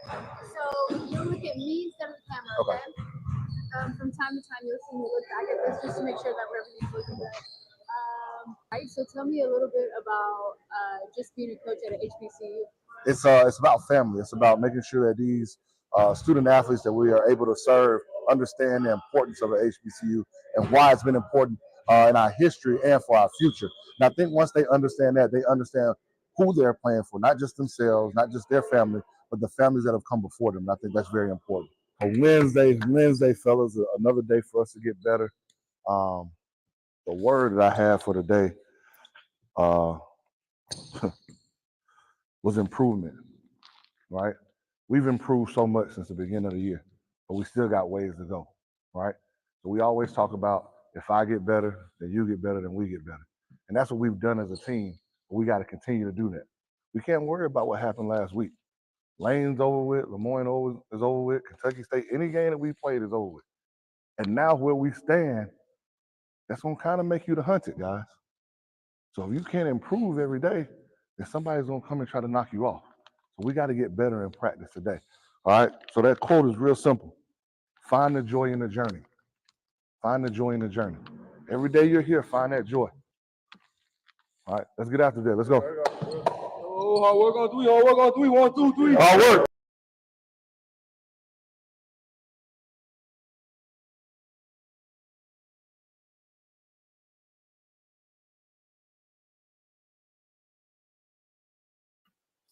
So you'll look at me instead of the camera, okay? From time to time, you'll see me look back at this just to make sure that everything's looking good. Right. So tell me a little bit about just being a coach at an HBCU. It's about family. It's about making sure that these student athletes that we are able to serve understand the importance of an HBCU and why it's been important in our history and for our future. And I think once they understand that, they understand who they're playing for, not just themselves, not just their family, but the families that have come before them. And I think that's very important. Wednesday, fellas, another day for us to get better. The word that I have for today uh, was improvement, right? We've improved so much since the beginning of the year, but we still got ways to go, right? So we always talk about if I get better, then you get better, then we get better. And that's what we've done as a team, but we got to continue to do that. We can't worry about what happened last week. Lane's over with, Lemoyne is over with, Kentucky State, any game that we played is over with. And now where we stand, that's going to kind of make you the hunted, guys. So if you can't improve every day, then somebody's going to come and try to knock you off. So we got to get better in practice today. All right. So that quote is real simple. Find the joy in the journey. Find the joy in the journey. Every day you're here, find that joy. All right. Let's get after that. Let's go. Oh, hard work on three. Hard work on three. 1, 2, 3. Hard work.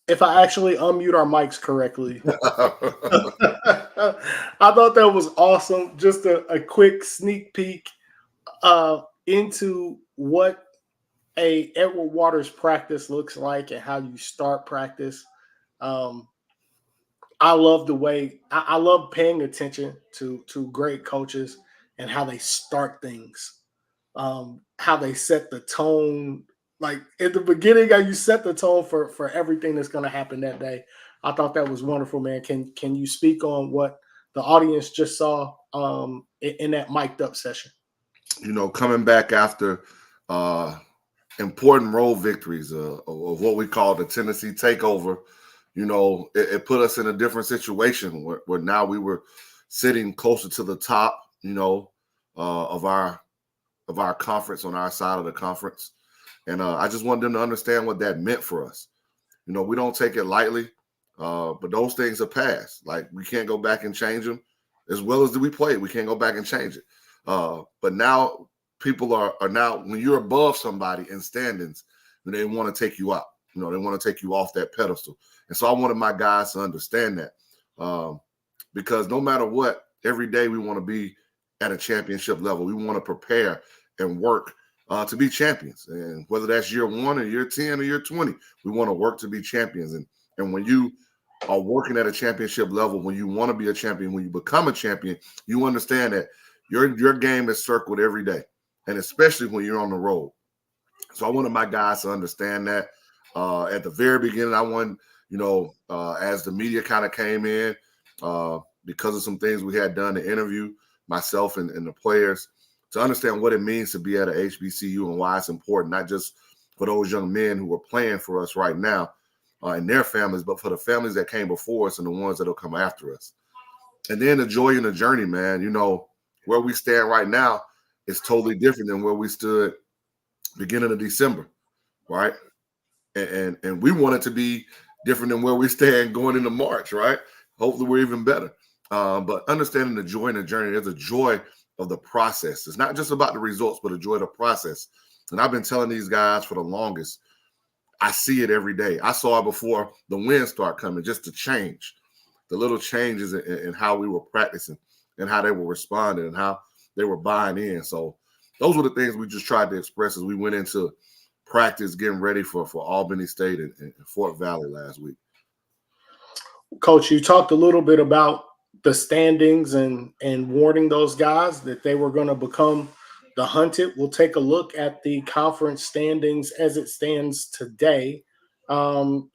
If I actually unmute our mics correctly. I thought that was awesome. Just a quick sneak peek into what a Edward Waters practice looks like and how you start practice. I love the way I love paying attention to great coaches and how they start things, how they set the tone. Like at the beginning, how you set the tone for everything that's going to happen that day. I thought that was wonderful, man. Can you speak on what the audience just saw in that mic'd up session? You know, coming back after important road victories of what we call the Tennessee takeover, you know, it put us in a different situation where now we were sitting closer to the top, you know, of our conference, on our side of the conference. And I just wanted them to understand what that meant for us. You know, we don't take it lightly, but those things are past. Like, we can't go back and change them. As well as we played, we can't go back and change it. But now people are now, when you're above somebody in standings, they want to take you out. You know, they want to take you off that pedestal. And so I wanted my guys to understand that, because no matter what, every day we want to be at a championship level. We want to prepare and work to be champions. And whether that's year 1 or year 10 or year 20, we want to work to be champions. And when you are working at a championship level, when you want to be a champion, when you become a champion, you understand that your game is circled every day, and especially when you're on the road. So I wanted my guys to understand that. At the very beginning, I wanted, you know, as the media kind of came in, because of some things we had done to interview myself and the players, to understand what it means to be at a HBCU and why it's important, not just for those young men who are playing for us right now and their families, but for the families that came before us and the ones that will come after us. And then the joy in the journey, man. You know, where we stand right now is totally different than where we stood beginning of December, right? And we want it to be different than where we stand going into March, right? Hopefully we're even better. But understanding the joy in the journey, there's a joy of the process. It's not just about the results, but the joy of the process. And I've been telling these guys for the longest, I see it every day. I saw it before the wins start coming, just to change. The little changes in how we were practicing and how they were responding and how they were buying in. So those were the things we just tried to express as we went into practice, getting ready for Albany State and Fort Valley last week. Coach, you talked a little bit about the standings and warning those guys that they were going to become the hunted. We'll take a look at the conference standings as it stands today.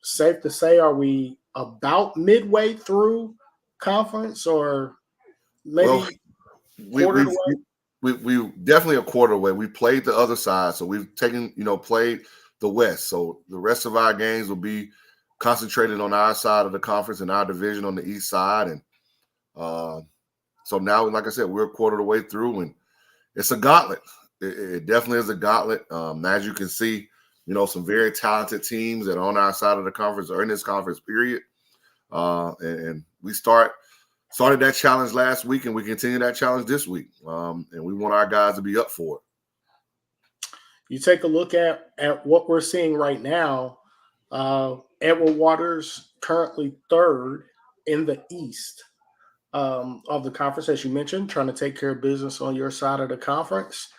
Safe to say, are we about midway through conference, or maybe quarter away? We definitely a quarter away. We played the other side, so we've taken, played the West. So the rest of our games will be concentrated on our side of the conference and our division on the east side. And so now, like I said, we're a quarter of the way through, and it's a gauntlet. It definitely is a gauntlet. As you can see, some very talented teams that are on our side of the conference or in this conference period. And we started that challenge last week, and we continue that challenge this week. And we want our guys to be up for it. You take a look at what we're seeing right now. Edward Waters currently third in the East of the conference, as you mentioned, trying to take care of business on your side of the conference.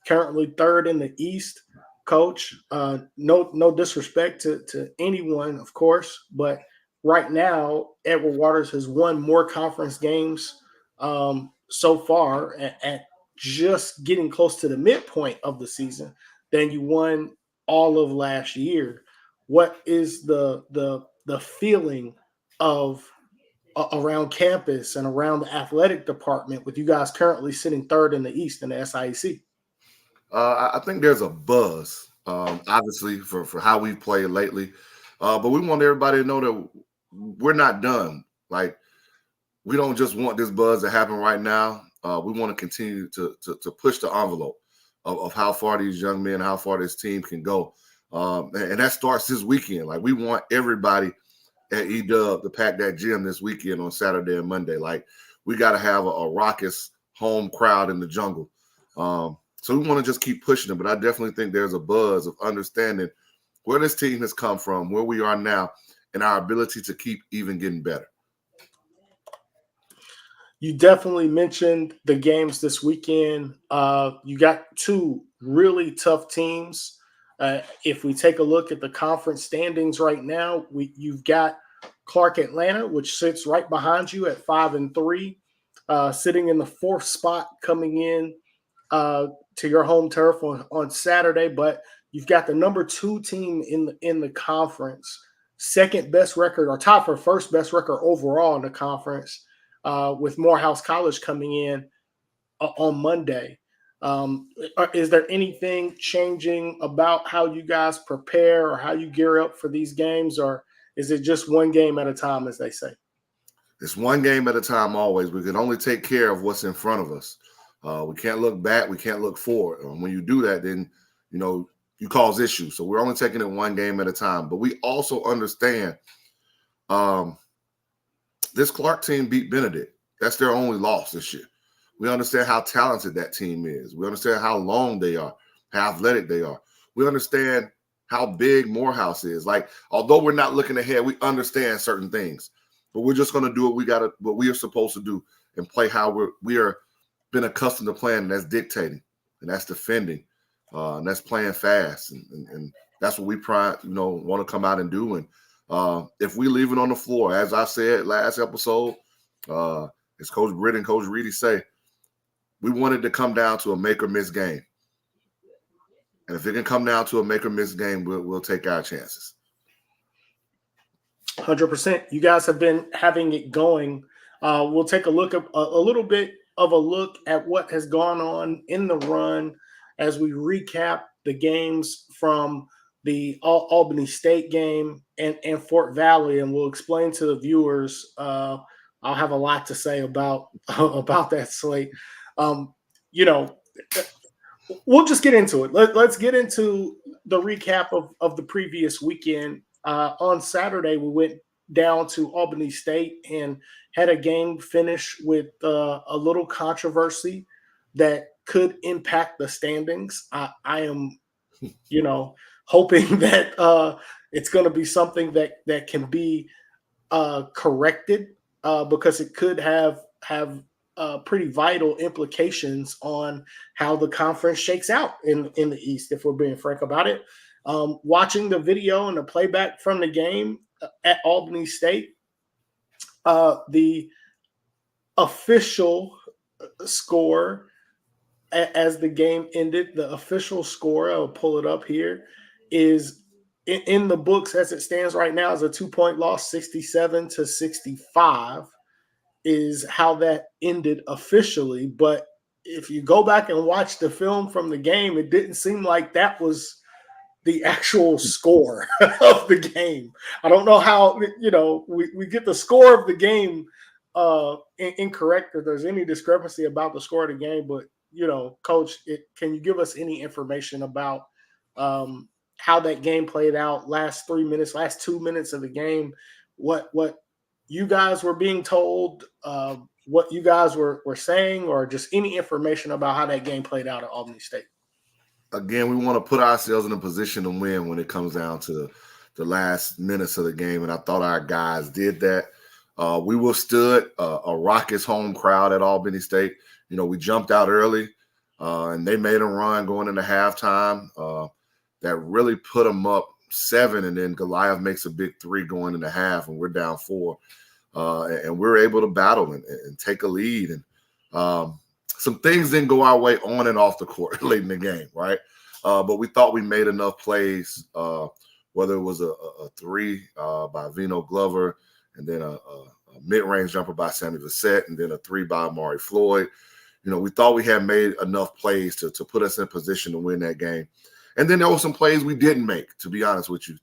Currently third in the East, Coach. No disrespect to anyone, of course, but right now, Edward Waters has won more conference games so far at just getting close to the midpoint of the season than you won all of last year. What is the feeling of around campus and around the athletic department with you guys currently sitting third in the East in the SIAC? I think there's a buzz, obviously, for how we've played lately. But we want everybody to know that we're not done. Like, we don't just want this buzz to happen right now. We want to continue to push the envelope of how far these young men, how far this team can go. And that starts this weekend. Like, we want everybody at EW to pack that gym this weekend on Saturday and Monday. Like, we got to have a raucous home crowd in the jungle. So we want to just keep pushing it. But I definitely think there's a buzz of understanding where this team has come from, where we are now, and our ability to keep even getting better. You definitely mentioned the games this weekend. You got two really tough teams. If we take a look at the conference standings right now, you've got Clark Atlanta, which sits right behind you at 5-3, sitting in the fourth spot coming in to your home turf on Saturday. But you've got the number 2 team in the conference, second best record or top for first best record overall in the conference, with Morehouse College coming in on Monday. Is there anything changing about how you guys prepare or how you gear up for these games, or is it just one game at a time, as they say? It's one game at a time always. We can only take care of what's in front of us. We can't look back. We can't look forward. And when you do that, then, you cause issues. So we're only taking it one game at a time. But we also understand this Clark team beat Benedict. That's their only loss this year. We understand how talented that team is. We understand how long they are, how athletic they are. We understand how big Morehouse is. Like, although we're not looking ahead, we understand certain things. But we're just going to do what we are supposed to do and play how we are been accustomed to playing, and that's dictating, and that's defending, and that's playing fast, and that's what we want to come out and do. And if we leave it on the floor, as I said last episode, as Coach Britt and Coach Reedy say, we want it to come down to a make or miss game. And if it can come down to a make or miss game, we'll take our chances. 100%. You guys have been having it going. We'll take a look at a little bit of a look at what has gone on in the run as we recap the games from the Albany State game and Fort Valley, and we'll explain to the viewers. I'll have a lot to say about that slate. We'll just get into it. Let's get into the recap of the previous weekend. On Saturday, we went down to Albany State and had a game finish with a little controversy that could impact the standings. I am, hoping that it's going to be something that can be corrected because it could have pretty vital implications on how the conference shakes out in the East, if we're being frank about it. Watching the video and the playback from the game at Albany State, the official score as the game ended, the official score, I'll pull it up here, is in the books as it stands right now is a 2-point loss, 67-65 is how that ended officially. But if you go back and watch the film from the game, it didn't seem like that was the actual score of the game. I don't know how, we get the score of the game incorrect, or there's any discrepancy about the score of the game. But, Coach, can you give us any information about how that game played out, last 2 minutes of the game, what you guys were being told, what you guys were saying, or just any information about how that game played out at Albany State? Again, we want to put ourselves in a position to win when it comes down to the last minutes of the game, and I thought our guys did that. We withstood a raucous home crowd at Albany State. We jumped out early, and they made a run going into halftime that really put them up 7, and then Goliath makes a big 3 going into half, and we're down 4. And we're able to battle and take a lead. And some things didn't go our way on and off the court late in the game, right? But we thought we made enough plays, whether it was a 3 by Vino Glover, and then a mid-range jumper by Sammy Vassett, and then a 3 by Amari Floyd. We thought we had made enough plays to put us in position to win that game. And then there were some plays we didn't make, to be honest with you,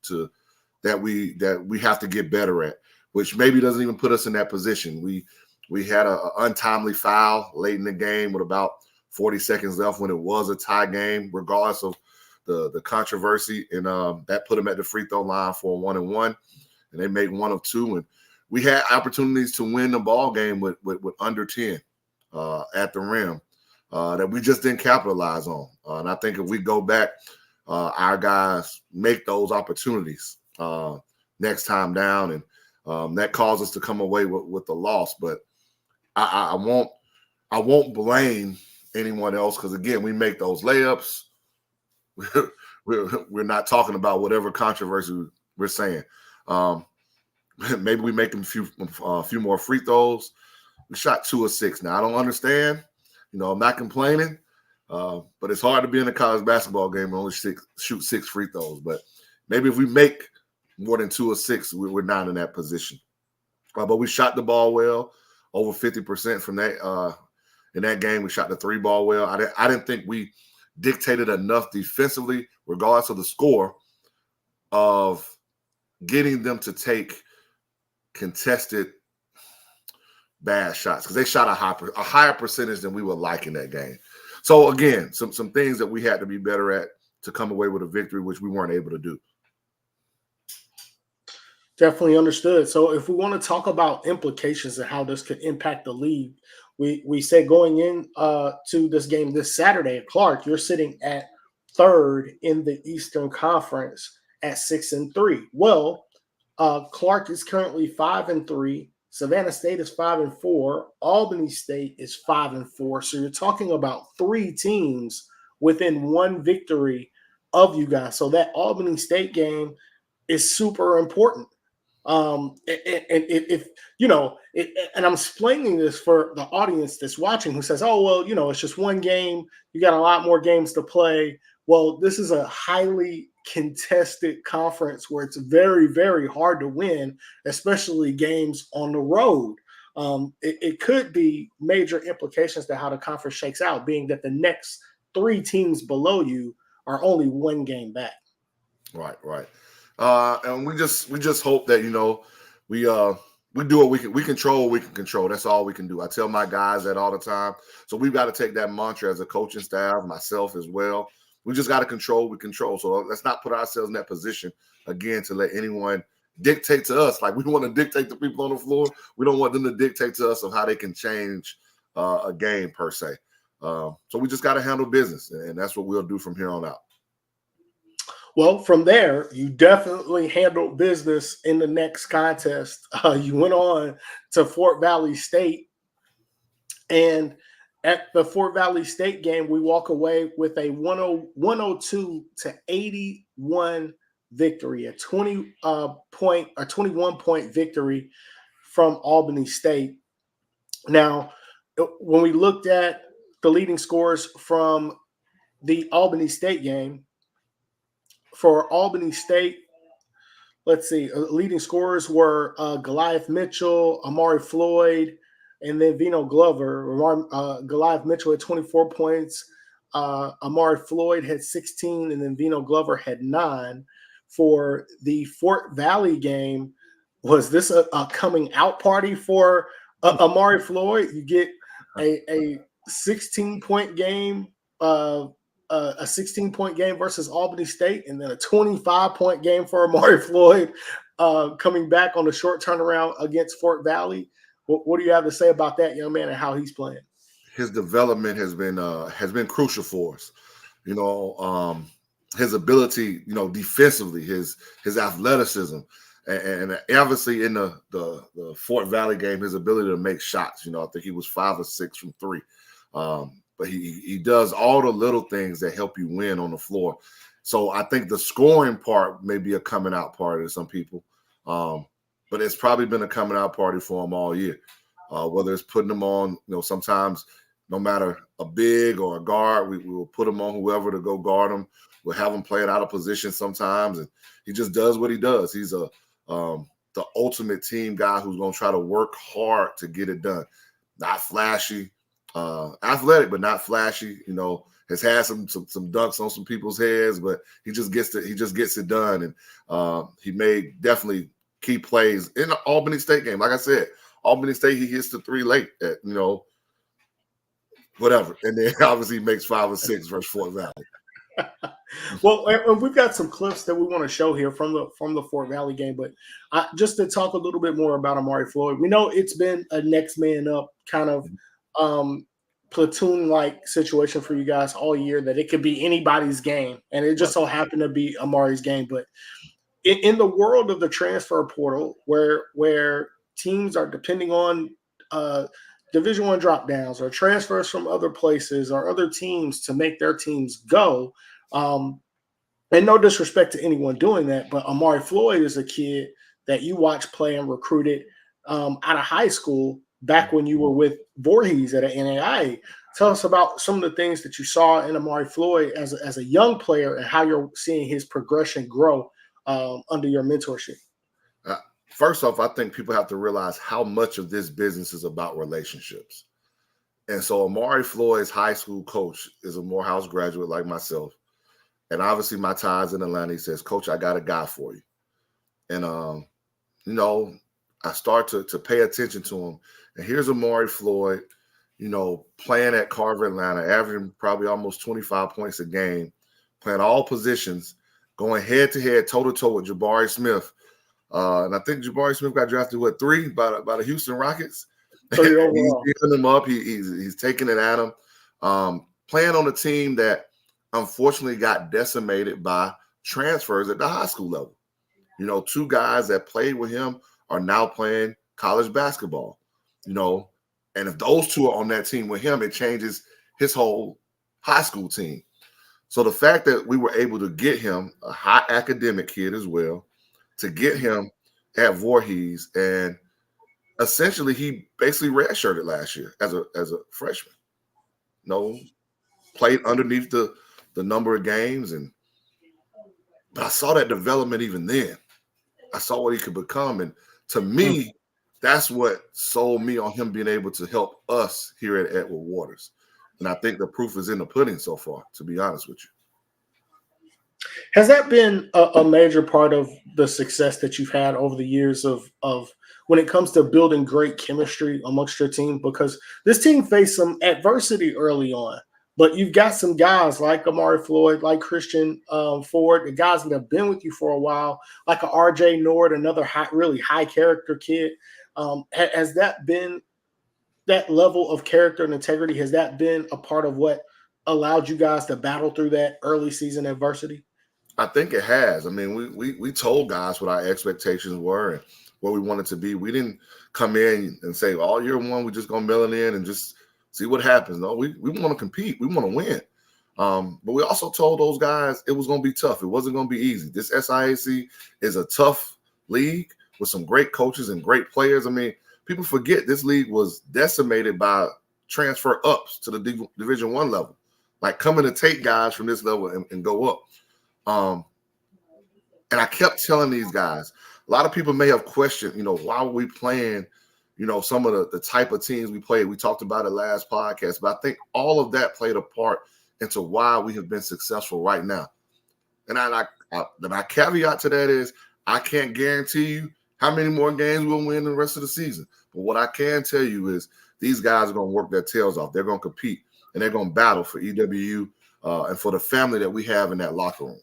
that we have to get better at, which maybe doesn't even put us in that position. We had an untimely foul late in the game with about 40 seconds left when it was a tie game, regardless of the controversy. And that put them at the free throw line for a 1-and-1, and they made 1 of 2. And we had opportunities to win the ball game with under 10 at the rim that we just didn't capitalize on. And I think if we go back, our guys make those opportunities next time down, and that caused us to come away with the loss. But I won't blame anyone else, because again, we make those layups. We're not talking about whatever controversy we're saying. Maybe we make them a few more free throws. We shot 2 of 6. Now I don't understand. I'm not complaining, but it's hard to be in a college basketball game and only shoot 6 free throws. But maybe if we make more than 2 of 6, we're not in that position. But we shot the ball well, over 50% from that. In that game, we shot the 3 ball well. I didn't think we dictated enough defensively, regardless of the score, of getting them to take contested bad shots, because they shot a higher percentage than we would like in that game. So again, some things that we had to be better at to come away with a victory, which we weren't able to do. Definitely understood. So if we want to talk about implications and how this could impact the league, we said going in to this game this Saturday at Clark, you're sitting at 3rd in the Eastern Conference at 6-3. Well, Clark is currently 5-3. Savannah State is 5-4. Albany State is 5-4. So you're talking about 3 teams within 1 victory of you guys. So that Albany State game is super important. And if and I'm explaining this for the audience that's watching, who says, "Oh, well, it's just 1 game. You got a lot more games to play." Well, this is a highly contested conference where it's very, very hard to win, especially games on the road. It could be major implications to how the conference shakes out, being that the next 3 teams below you are only 1 game back. Right. And we just hope that we do what we can. We control what we can control. That's all we can do. I tell my guys that all the time. So we've got to take that mantra as a coaching staff, myself as well. We just got to control what we control. So let's not put ourselves in that position again to let anyone dictate to us. Like, we want to dictate to people on the floor. We don't want them to dictate to us of how they can change a game per se. So we just got to handle business, and that's what we'll do from here on out. Well, from there, you definitely handled business in the next contest. You went on to Fort Valley State, and at the Fort Valley State game, we walk away with a 102-81 victory, a 21-point victory from Albany State. Now, when we looked at the leading scores from the Albany State game, for Albany State, let's see, leading scorers were Goliath Mitchell, Amari Floyd, and then Vino Glover. Goliath Mitchell had 24 points. Amari Floyd had 16, and then Vino Glover had 9. For the Fort Valley game, was this a coming out party for Amari Floyd? You get a 16-point game, a 16-point game versus Albany State, and then a 25-point game for Amari Floyd coming back on a short turnaround against Fort Valley. What do you have to say about that young man and how he's playing? His development has been crucial for us. You know, his ability, you know, defensively, his athleticism, and obviously in the Fort Valley game, his ability to make shots. You know, I think he was 5 or 6 from 3. But he does all the little things that help you win on the floor. So I think the scoring part may be a coming out party to some people, but it's probably been a coming out party for him all year. Whether it's putting them on, you know, sometimes no matter a big or a guard, we will put him on whoever to go guard him. We'll have him playing out of position sometimes, and he just does what he does. He's the ultimate team guy who's going to try to work hard to get it done. Not flashy, athletic, but not flashy. You know, has had some dunks on some people's heads, but he just gets it done. And he made definitely key plays in the Albany State game. Like I said, Albany State, he hits the 3 late at, you know, whatever. And then obviously he makes 5 or 6 versus Fort Valley. Well, and we've got some clips that we want to show here from the Fort Valley game, but just to talk a little bit more about Amari Floyd, we know it's been a next man up kind of platoon-like situation for you guys all year, that it could be anybody's game, and it just so happened to be Amari's game. But in the world of the transfer portal, where teams are depending on Division I drop downs or transfers from other places or other teams to make their teams go. And no disrespect to anyone doing that, but Amari Floyd is a kid that you watch play and recruited out of high school back when you were with Voorhees at an NAIA. Tell us about some of the things that you saw in Amari Floyd as a young player and how you're seeing his progression grow under your mentorship. First off, I think people have to realize how much of this business is about relationships. And so Amari Floyd's high school coach is a Morehouse graduate like myself. And obviously my ties in Atlanta, he says, "Coach, I got a guy for you." And, you know, I start to pay attention to him. And here's Amari Floyd, you know, playing at Carver, Atlanta, averaging probably almost 25 points a game, playing all positions, going head-to-head, toe-to-toe with Jabari Smith. And I think Jabari Smith got drafted, 3 by the Houston Rockets. He's picking him up. He's taking it at him. Playing on a team that unfortunately got decimated by transfers at the high school level. You know, 2 guys that played with him are now playing college basketball. You know, and if those 2 are on that team with him, it changes his whole high school team. So the fact that we were able to get him, a high academic kid as well, to get him at Voorhees, and essentially he basically redshirted last year as a freshman. No, played underneath the number of games, but I saw that development even then. I saw what he could become, and to me, that's what sold me on him being able to help us here at Edward Waters. And I think the proof is in the pudding so far, to be honest with you. Has that been a major part of the success that you've had over the years of when it comes to building great chemistry amongst your team? Because this team faced some adversity early on, but you've got some guys like Amari Floyd, like Christian Ford, the guys that have been with you for a while, like a RJ Nord, another really high character kid. Has that been that level of character and integrity? Has that been a part of what allowed you guys to battle through that early season adversity? I think it has. I mean, we told guys what our expectations were and where we wanted to be. We didn't come in and say, all year one, we're just going to mail it in and just see what happens. No, we want to compete. We want to win. But we also told those guys it was going to be tough. It wasn't going to be easy. This SIAC is a tough league with some great coaches and great players. I mean, people forget this league was decimated by transfer ups to the Division I level, like coming to take guys from this level and go up. And I kept telling these guys, a lot of people may have questioned, you know, why were we playing, you know, some of the type of teams we played. We talked about it last podcast, but I think all of that played a part into why we have been successful right now. And my caveat to that is I can't guarantee you how many more games we'll win the rest of the season. But what I can tell you is these guys are going to work their tails off. They're going to compete, and they're going to battle for EWU and for the family that we have in that locker room.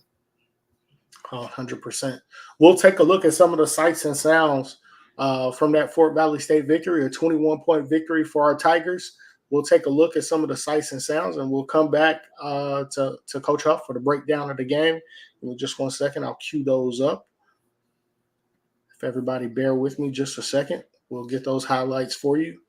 100%. We'll take a look at some of the sights and sounds from that Fort Valley State victory, a 21-point victory for our Tigers. We'll take a look at some of the sights and sounds, and we'll come back to Coach Huff for the breakdown of the game. In just 1 second, I'll cue those up. If everybody bear with me just a second, we'll get those highlights for you.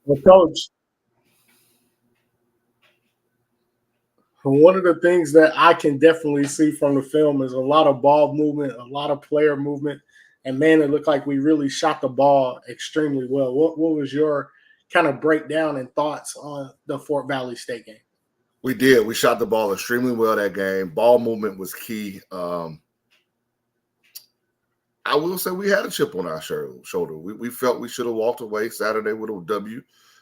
Well, Coach, one of the things that I can definitely see from the film is a lot of ball movement, a lot of player movement, and man, it looked like we really shot the ball extremely well. What was your kind of breakdown and thoughts on the Fort Valley State game? We did. We shot the ball extremely well that game. Ball movement was key. I will say we had a chip on our shoulder. We felt we should have walked away Saturday with a W,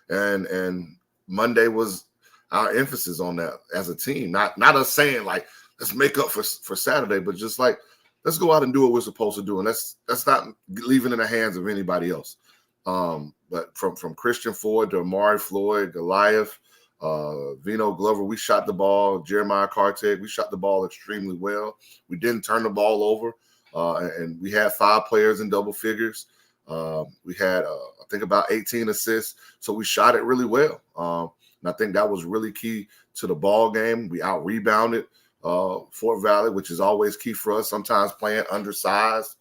and Monday was our emphasis on that as a team. Not us saying like let's make up for Saturday, but just like let's go out and do what we're supposed to do, and let's not leave it in the hands of anybody else. But from Christian Ford to Amari Floyd, Goliath, Vino Glover, we shot the ball. Jeremiah Carteg, we shot the ball extremely well. We didn't turn the ball over. And we had 5 players in double figures. We had, I think, about 18 assists. So we shot it really well. And I think that was really key to the ball game. We out-rebounded Fort Valley, which is always key for us, sometimes playing undersized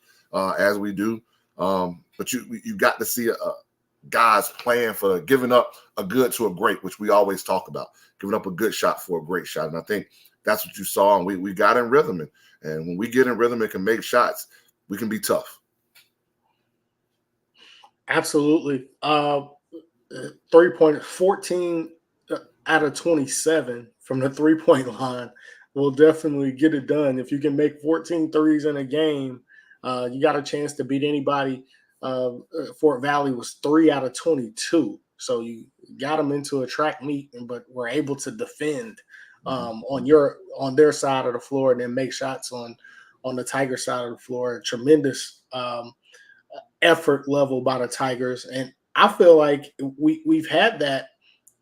as we do. But you got to see guys playing for giving up a good to a great, which we always talk about, giving up a good shot for a great shot. And I think that's what you saw, and we got in rhythm. And when we get in rhythm and can make shots, we can be tough. Absolutely. 3-point, 14 out of 27 from the 3-point line will definitely get it done. If you can make 14 threes in a game, you got a chance to beat anybody. Fort Valley was 3 out of 22. So you got them into a track meet, but were able to defend on their side of the floor and then make shots on the Tiger side of the floor. Tremendous effort level by the Tigers. And I feel like we've had that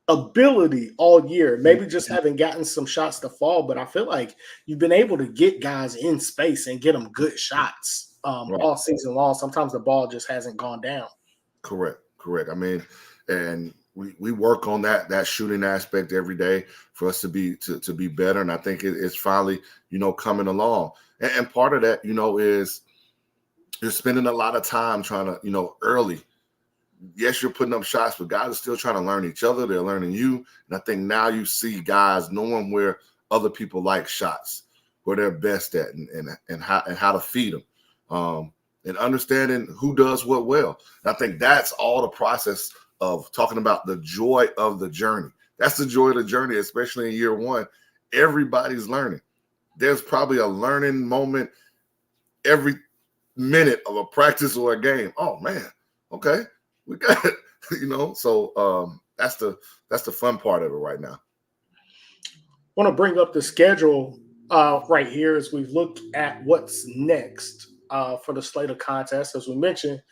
ability all year, maybe just haven't gotten some shots to fall, but I feel like you've been able to get guys in space and get them good shots all season long. Sometimes the ball just hasn't gone down. Correct. I mean, and we work on that shooting aspect every day for us to be better, and I think it's finally coming along. And part of that is you're spending a lot of time trying to early. Yes, you're putting up shots, but guys are still trying to learn each other. They're learning you, and I think now you see guys knowing where other people like shots, where they're best at, and how to feed them, and understanding who does what well. And I think that's all the process of talking about the joy of the journey. That's the joy of the journey, especially in year one. Everybody's learning. There's probably a learning moment every minute of a practice or a game. Oh man, okay, we got it. So that's the fun part of it right now. I want to bring up the schedule right here as we've looked at what's next for the slate of contests. As we mentioned,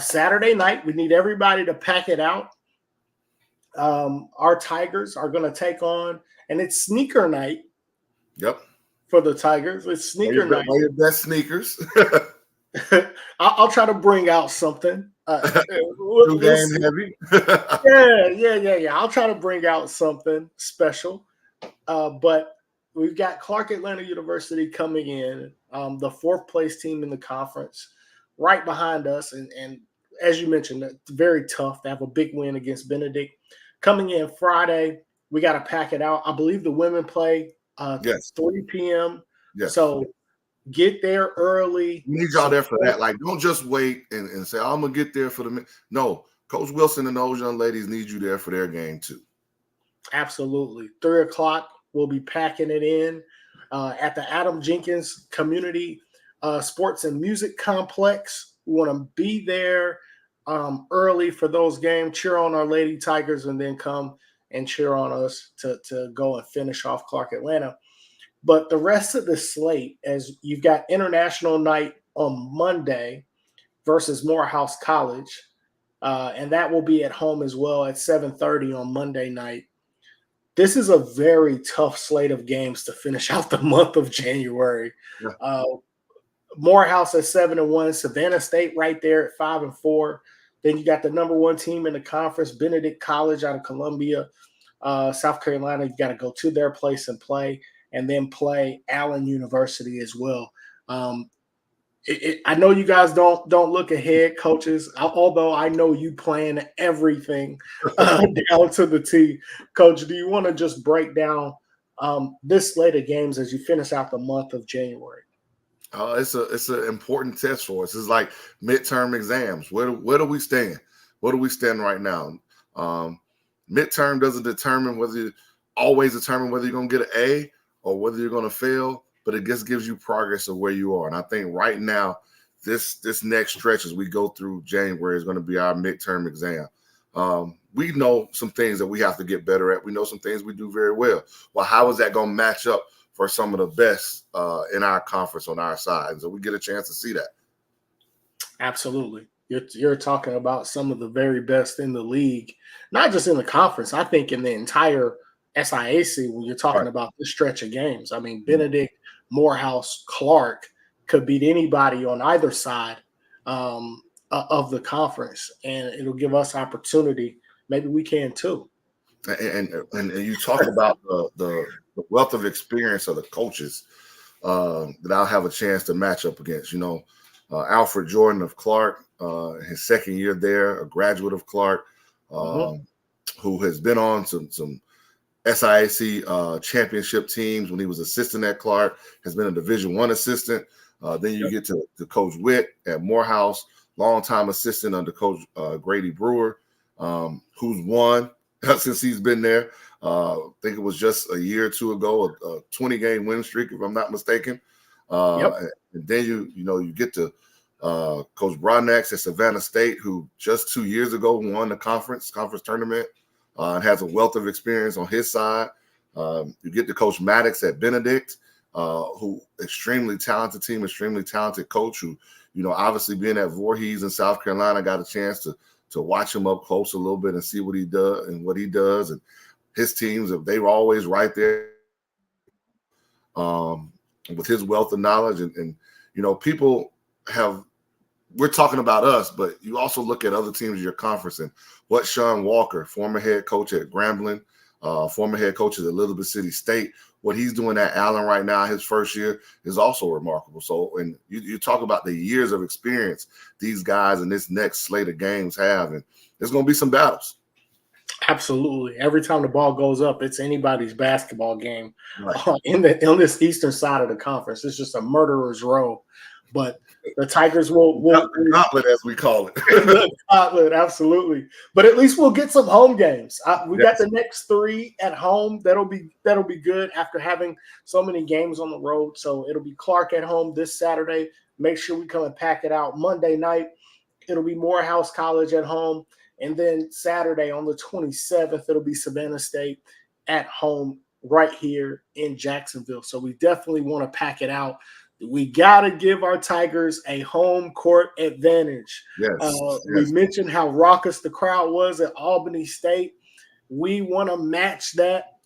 Saturday night, we need everybody to pack it out. Our Tigers are going to take on, and it's sneaker night. Yep. For the Tigers, it's sneaker night. Wear your best sneakers. I'll try to bring out something. Game heavy. Yeah. I'll try to bring out something special. But we've got Clark Atlanta University coming in, the fourth place team in the conference, right behind us. And as you mentioned, it's very tough to have a big win against Benedict. Coming in Friday, we got to pack it out. I believe the women play 3 p.m. Yes. So get there early. We need y'all there for that. Like, don't just wait and say, I'm going to get there for the minute. No, Coach Wilson and those young ladies need you there for their game too. Absolutely. 3 o'clock, we'll be packing it in at the Adam Jenkins Community Sports and Music Complex. We want to be there early for those games, cheer on our Lady Tigers, and then come and cheer on us to go and finish off Clark Atlanta. But the rest of the slate, as you've got International Night on Monday versus Morehouse College, and that will be at home as well at 7:30 on Monday night. This is a very tough slate of games to finish out the month of January. Yeah. Morehouse at 7-1, Savannah State right there at 5-4. Then you got the number one team in the conference, Benedict College out of Columbia, South Carolina. You got to go to their place and play, and then play Allen University as well. I know you guys don't look ahead, coaches, although I know you plan everything down to the T. Coach, do you want to just break down this slate of games as you finish out the month of January? It's an important test for us. It's like midterm exams. Where do we stand? Where do we stand right now? Midterm doesn't always determine whether you're going to get an A or whether you're going to fail, but it just gives you progress of where you are. And I think right now, this next stretch as we go through January is going to be our midterm exam. We know some things that we have to get better at. We know some things we do very well. Well, how is that going to match up for some of the best in our conference on our side? And so we get a chance to see that. Absolutely. You're talking about some of the very best in the league, not just in the conference. I think in the entire SIAC when you're talking about this stretch of games. I mean, Benedict, Morehouse, Clark could beat anybody on either side of the conference, and it'll give us opportunity. Maybe we can too. And you talk about the wealth of experience of the coaches that I'll have a chance to match up against. Alfred Jordan of Clark, his second year there, a graduate of Clark, who has been on some SIAC championship teams when he was assistant at Clark, has been a Division I assistant. Then you get to Coach Witt at Morehouse, longtime assistant under Coach Grady Brewer, who's won since he's been there. I think it was just a year or two ago, a 20-game win streak, if I'm not mistaken. And then you get to Coach Broadnax at Savannah State, who just 2 years ago won the conference tournament and has a wealth of experience on his side. You get to Coach Maddox at Benedict, who extremely talented team, extremely talented coach who, obviously being at Voorhees in South Carolina, got a chance to watch him up close a little bit and see what he does and what he does. And his teams, they were always right there with his wealth of knowledge. And people have we're talking about us, but you also look at other teams in your conference and what Sean Walker, former head coach at Grambling, former head coach at Elizabeth City State, what he's doing at Allen right now, his first year, is also remarkable. So, and you talk about the years of experience these guys in this next slate of games have, and there's going to be some battles. Absolutely. Every time the ball goes up, it's anybody's basketball game Right. on this eastern side of the conference. It's just a murderer's row. But the Tigers will gauntlet, as we call it. the gauntlet, absolutely. But at least we'll get some home games. We got the next 3 at home. That'll be good after having so many games on the road. So it'll be Clark at home this Saturday. Make sure we come and pack it out. Monday night, it'll be Morehouse College at home. And then Saturday on the 27th, it'll be Savannah State at home right here in Jacksonville. So we definitely want to pack it out. We got to give our Tigers a home court advantage. Yes. We mentioned how raucous the crowd was at Albany State. We want to match that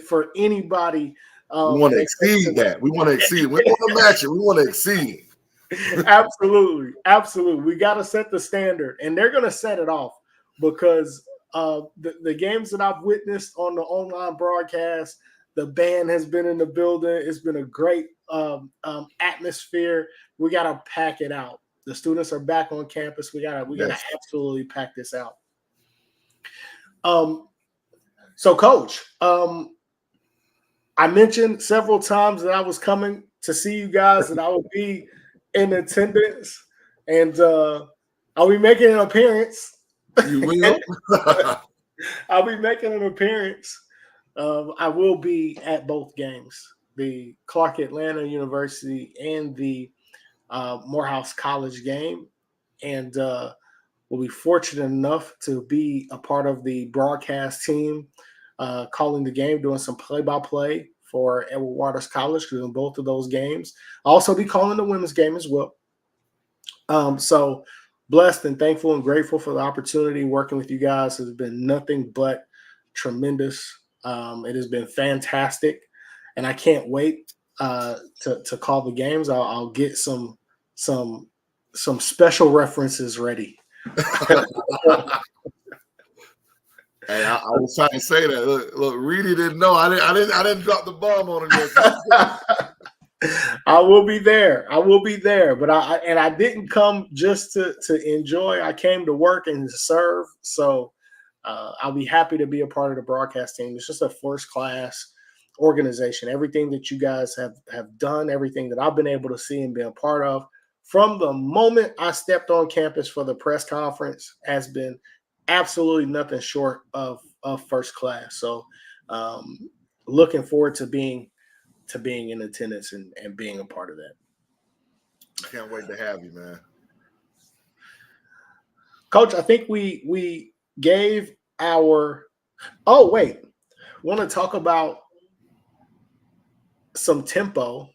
for anybody. We want to exceed that. We want to exceed. We want to match it. We want to exceed. Absolutely. Absolutely. We got to set the standard, and they're going to set it off because the games that I've witnessed on the online broadcast, the band has been in the building. It's been a great atmosphere. We got to pack it out. The students are back on campus. We got to absolutely pack this out. So, Coach, I mentioned several times that I was coming to see you guys, and I would be in attendance, and I'll be making an appearance. You will? I'll be making an appearance. I will be at both games, the Clark Atlanta University and the Morehouse College game. And we'll be fortunate enough to be a part of the broadcast team calling the game, doing some play-by-play for Edward Waters College, doing both of those games. I'll also be calling the women's game as well. So blessed and thankful and grateful for the opportunity working with you guys. Has been nothing but tremendous. It has been fantastic, and I can't wait to call the games. I'll get some special references ready. Hey, I was trying to say that. Look, Reedy didn't know. I didn't drop the bomb on him yet. I will be there. But I didn't come just to enjoy. I came to work and to serve. So I'll be happy to be a part of the broadcast team. It's just a first-class organization. Everything that you guys have done, everything that I've been able to see and be a part of from the moment I stepped on campus for the press conference has been absolutely nothing short of first class. So looking forward to being in attendance and being a part of that. Can't wait to have you, man. Coach, I think we gave our – oh, wait. Want to talk about some tempo.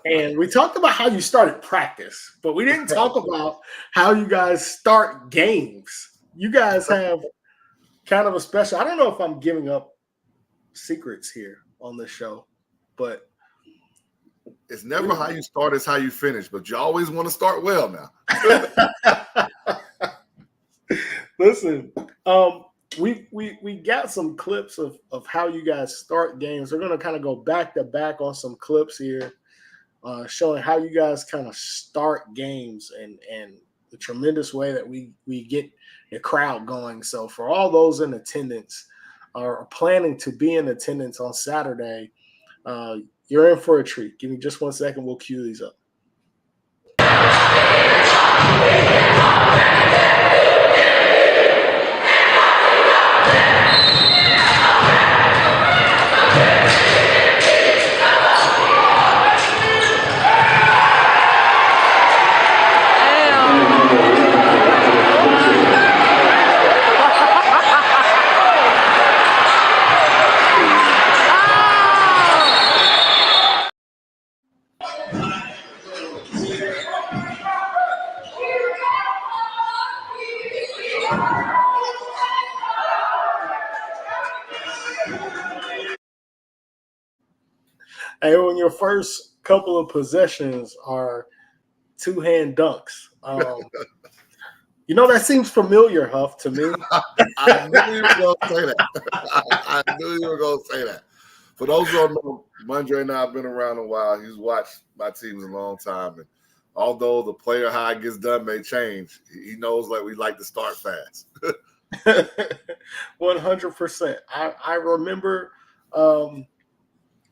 And we talked about how you started practice, but we didn't talk about how you guys start games. You guys have kind of a special – I don't know if I'm giving up secrets here on this show, but – it's never how you start, it's how you finish, but you always want to start well now. Listen, we got some clips of how you guys start games. We're going to kind of go back to back on some clips here, showing how you guys kind of start games and the tremendous way that we get the crowd going. So for all those in attendance or planning to be in attendance on Saturday, you're in for a treat. Give me just 1 second. We'll cue these up. And when your first couple of possessions are two-hand dunks. That seems familiar, Huff, to me. I knew you were going to say that. I knew you were going to say that. For those who don't know, Mondre and I have been around a while. He's watched my teams a long time. And although the player how it gets done may change, he knows we like to start fast. 100%. I remember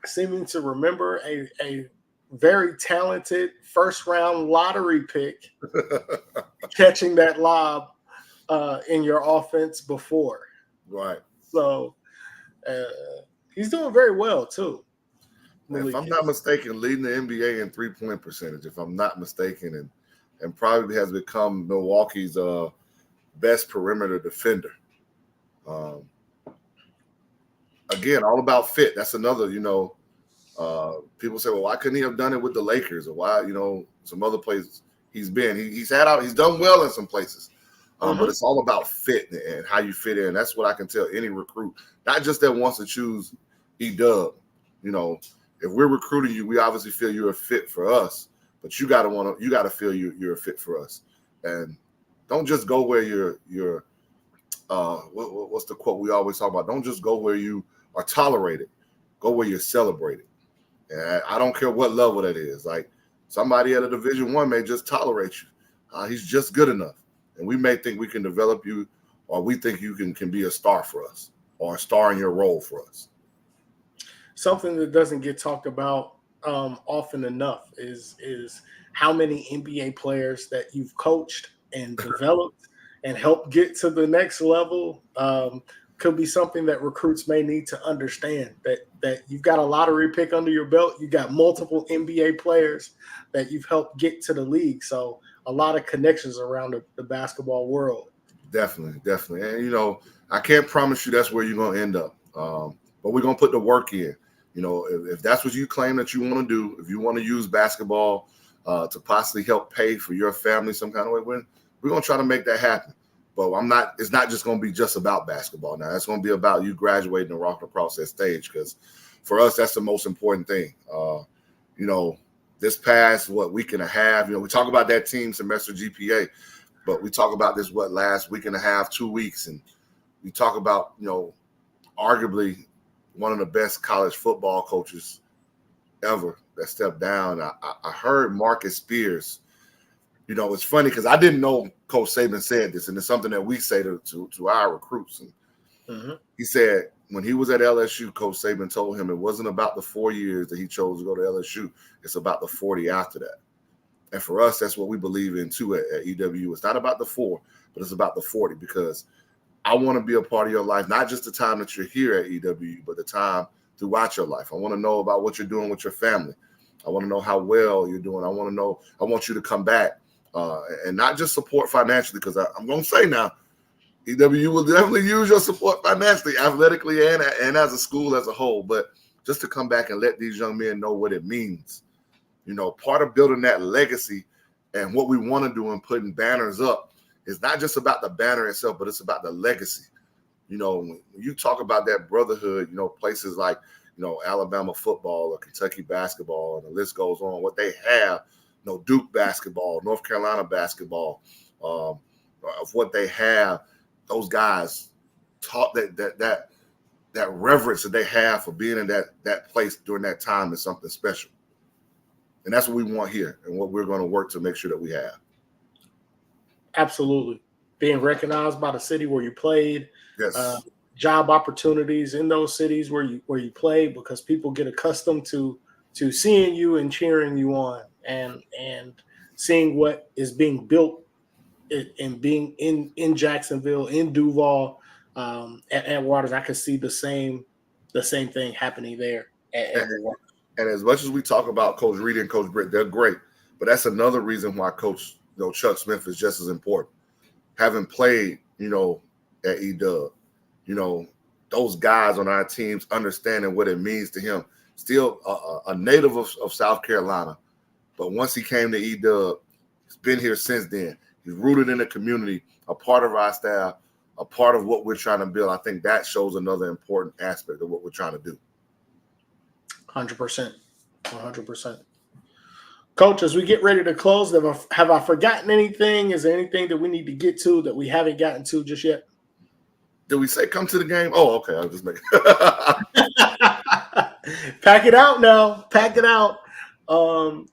seeming to remember a very talented first-round lottery pick catching that lob in your offense before. Right. So he's doing very well, too. If I'm not mistaken, leading the NBA in three-point percentage, if I'm not mistaken, and probably has become Milwaukee's best perimeter defender. Again, all about fit. That's another, people say, well, why couldn't he have done it with the Lakers, or why, some other places he's been. He's done well in some places. But it's all about fit and how you fit in. That's what I can tell any recruit, not just that wants to choose E-Dub. If we're recruiting you, we obviously feel you're a fit for us, but you got to feel you're a fit for us. And don't just go where you're what's the quote we always talk about? Don't just go where you are tolerated. Go where you're celebrated. And I don't care what level that is. Like somebody at a Division I may just tolerate you. He's just good enough. And we may think we can develop you, or we think you can be a star for us, or a star in your role for us. Something that doesn't get talked about often enough is how many NBA players that you've coached and developed and helped get to the next level. Could be something that recruits may need to understand, that you've got a lottery pick under your belt. You got multiple NBA players that you've helped get to the league. So a lot of connections around the basketball world. Definitely. And, I can't promise you that's where you're going to end up. But we're going to put the work in. If that's what you claim that you want to do, if you want to use basketball to possibly help pay for your family some kind of way, we're going to try to make that happen. But it's not just going to be just about basketball now. It's going to be about you graduating and walking across that stage, because for us, that's the most important thing. This past, week and a half, we talk about that team semester GPA, but we talk about this, last week and a half, 2 weeks. And we talk about, arguably one of the best college football coaches ever that stepped down. I heard Marcus Spears. It's funny because I didn't know Coach Saban said this, and it's something that we say to our recruits. And he said when he was at LSU, Coach Saban told him it wasn't about the 4 years that he chose to go to LSU. It's about the 40 after that. And for us, that's what we believe in too at EWU. It's not about the 4, but it's about the 40, because I want to be a part of your life, not just the time that you're here at EWU, but the time throughout your life. I want to know about what you're doing with your family. I want to know how well you're doing. I want you to come back and not just support financially, because I'm going to say now, EWU will definitely use your support financially, athletically, and as a school as a whole, but just to come back and let these young men know what it means. Part of building that legacy and what we want to do and putting banners up is not just about the banner itself, but it's about the legacy. When you talk about that brotherhood, places like, Alabama football or Kentucky basketball, and the list goes on, what they have, Duke basketball, North Carolina basketball, of what they have, those guys taught that reverence that they have for being in that place during that time is something special. And that's what we want here, and what we're going to work to make sure that we have. Absolutely. Being recognized by the city where you played. Yes. Job opportunities in those cities where you play, because people get accustomed to seeing you and cheering you on, and seeing what is being built and being in Jacksonville, in Duval, at Waters. I could see the same thing happening there at Waters. And as much as we talk about Coach Reed and Coach Britt, they're great. But that's another reason why Coach Chuck Smith is just as important. Having played, at E-Dub, those guys on our teams understanding what it means to him. Still a native of South Carolina. But once he came to E-Dub, he's been here since then. He's rooted in the community, a part of our staff, a part of what we're trying to build. I think that shows another important aspect of what we're trying to do. 100%. Coach, as we get ready to close, have I forgotten anything? Is there anything that we need to get to that we haven't gotten to just yet? Did we say come to the game? Oh, okay. I'll just make Pack it out now. Pack it out. Now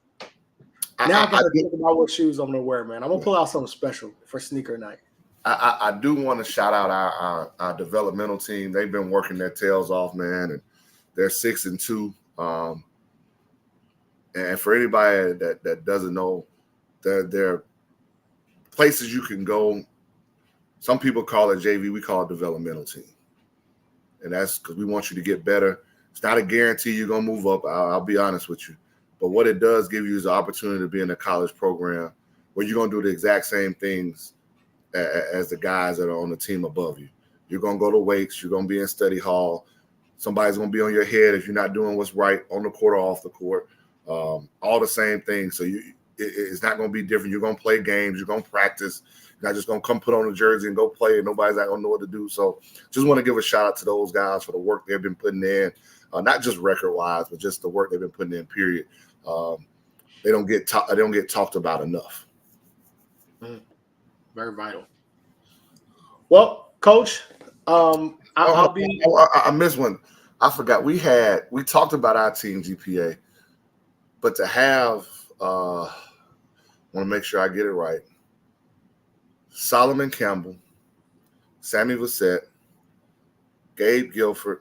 I gotta think about what shoes I'm gonna wear, man. I'm gonna pull out something special for sneaker night. I do want to shout out our developmental team. They've been working their tails off, man, and they're 6-2. And for anybody that doesn't know, there are places you can go. Some people call it JV. We call it developmental team. And that's because we want you to get better. It's not a guarantee you're going to move up. I'll be honest with you. But what it does give you is the opportunity to be in a college program where you're going to do the exact same things as the guys that are on the team above you. You're going to go to weights. You're going to be in study hall. Somebody's going to be on your head if you're not doing what's right on the court or off the court. All the same things. So it's not going to be different. You're going to play games. You're going to practice. You're not just going to come put on a jersey and go play, and nobody's not going to know what to do. So just want to give a shout out to those guys for the work they've been putting in, not just record-wise, but just the work they've been putting in, period. They don't get talked about enough. Very vital. Well, Coach, I'll be. I missed one. I forgot. We talked about our team GPA, but to have, I want to make sure I get it right. Solomon Campbell, Sammy Vassett, Gabe Guilford,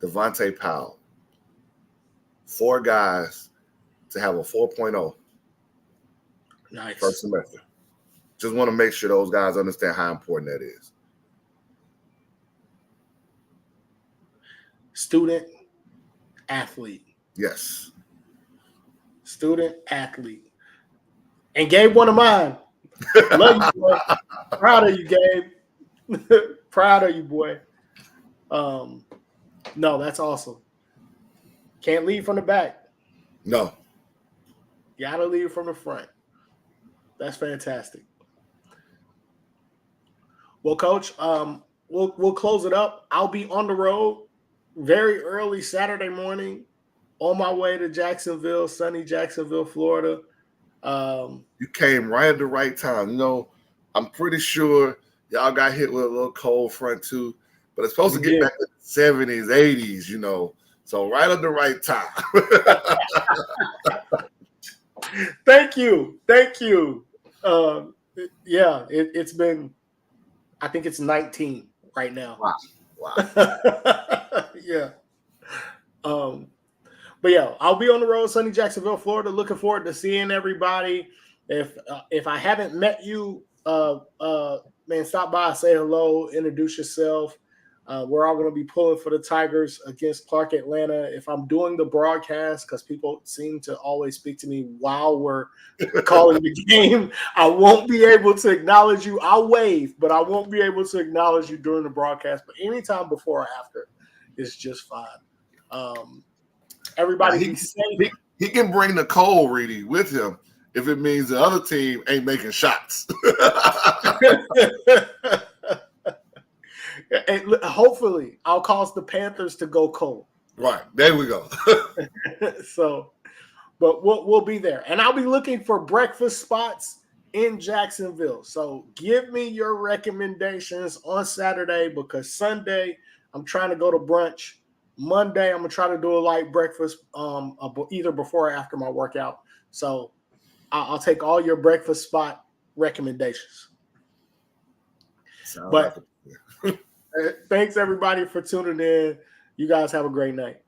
Devontae Powell. 4 guys to have a 4.0. Nice. First semester. Just want to make sure those guys understand how important that is. Student athlete. Yes. Student athlete. And Gabe, one of mine. Love you, boy. Proud of you, Gabe. Proud of you, boy. No, that's awesome. Can't lead from the back. No. Gotta lead from the front. That's fantastic. Well, Coach, we'll close it up. I'll be on the road very early Saturday morning on my way to Jacksonville, sunny Jacksonville, Florida. You came right at the right time. You know, I'm pretty sure y'all got hit with a little cold front too, but it's supposed to get back to the 70s, 80s, you know. So right at the right time. Thank you. Yeah, it's been, I think it's 19 right now. Wow. Yeah. But yeah, I'll be on the road, sunny Jacksonville, Florida. Looking forward to seeing everybody. If I haven't met you, man, stop by, say hello, introduce yourself. We're all going to be pulling for the Tigers against Clark Atlanta. If I'm doing the broadcast, because people seem to always speak to me while we're calling the game, I won't be able to acknowledge you. I'll wave, but I won't be able to acknowledge you during the broadcast. But anytime before or after is just fine. Everybody be safe. He can bring the cold, Reedy, with him if it means the other team ain't making shots. And hopefully, I'll cause the Panthers to go cold. Right. There we go. So, but we'll be there. And I'll be looking for breakfast spots in Jacksonville. So give me your recommendations on Saturday, because Sunday, I'm trying to go to brunch. Monday, I'm going to try to do a light breakfast either before or after my workout. So I'll take all your breakfast spot recommendations. But thanks, everybody, for tuning in. You guys have a great night.